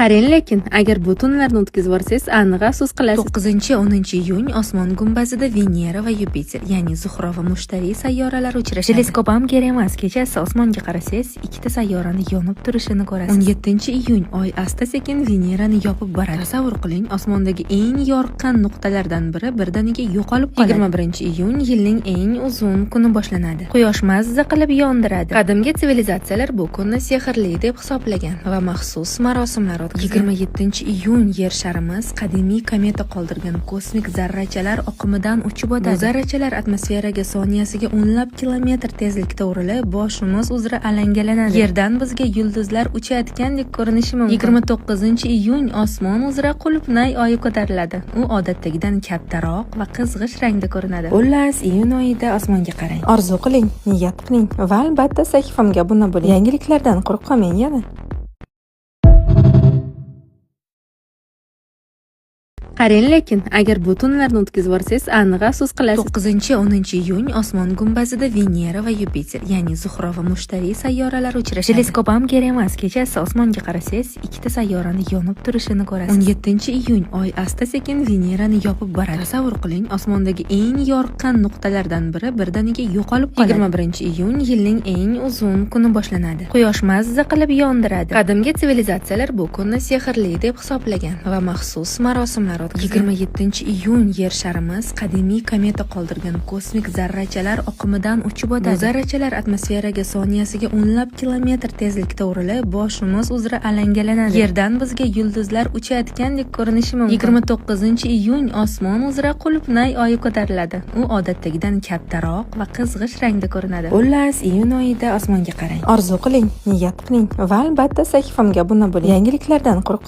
Qarang, lekin agar bu tunlarni o'tkazib yuborsangiz, aniq afsus qilasiz. 9-10 iyun osmon gumbazida Venera va Yupiter, ya'ni Zuhro va Mushtariy sayyoralari uchrashadi. Teleskop ham kerak emas. Kechasi osmonga qarasangiz, ikkita sayyorani yonib turishini ko'rasiz. 17-iyun oy asta-sekin Venerani yopib boradi. Tasavvur qiling, osmondagi eng yorqin nuqtalardan biri birdaniga yo'qolib qoladi. 21-iyun yilning eng uzun kuni boshlanadi. Quyosh mazza qilib yondiradi. Qadimgi sivilizatsiyalar bu kunni sehrli deb hisoblagan va maxsus marosimlar o'tkazgan. 27-iyun yer sharimiz qadimiy kometa qoldirgan kosmik zarrachalar oqimidan uchib o'tadi. Bu zarrachalar atmosferaga soniyasiga o'nlab kilometr tezlikda urilib, boshimiz uzra alangalanadi. Yerdan bizga yulduzlar uchayotgandek ko'rinishi mumkin. 29-iyun osmon uzra qulupnay oyi ko'tariladi. U odatdagidan kattaroq va qizg'ish rangda ko'rinadi. Xullas, iyun oyida osmonga qarang. Orzu qiling, niyat qiling va albatta sahifamga obuna bo'ling. Yangiliklardan quruq qolmang yana. Qarang, lekin agar bu tunlarni o'tkazib yuborsangiz, aniq afsus qilasiz. 9-10 iyun osmon gumbazida Venera va Yupiter, ya'ni Zuhro va Mushtariy sayyoralari uchrashadi. Teleskop ham kerak emas. Kechasi osmonga qarasangiz, ikkita sayyorani yonib turishini ko'rasiz. 17-iyun oy asta-sekin Venerani yopib boradi. Tasavvur qiling, osmondagi eng yorqin nuqtalardan biri birdaniga yo'qolib qoladi. 21-iyun yilning eng uzun kuni boshlanadi. Quyosh mazza qilib yondiradi. Qadimgi sivilizatsiyalar bu kunni sehrli deb hisoblagan va maxsus marosimlar o'tkazgan. 27-iyun yer sharimiz qadimiy kometa qoldirgan kosmik zarrachalar oqimidan uchib o'tadi. Bu zarrachalar atmosferaga soniyasiga o'nlab kilometr tezlikda urilib, boshimiz uzra alangalanadi. Yerdan bizga yulduzlar uchayotgandek ko'rinishi mumkin. 29-iyun osmon uzra qulupnay oyi ko'tariladi. U odatdagidan kattaroq va qizg'ish rangda ko'rinadi. Xullas, iyun oyida osmonga qarang. Orzu qiling, niyat qiling va albatta sahifamga obuna bo'ling. Yangiliklardan quruq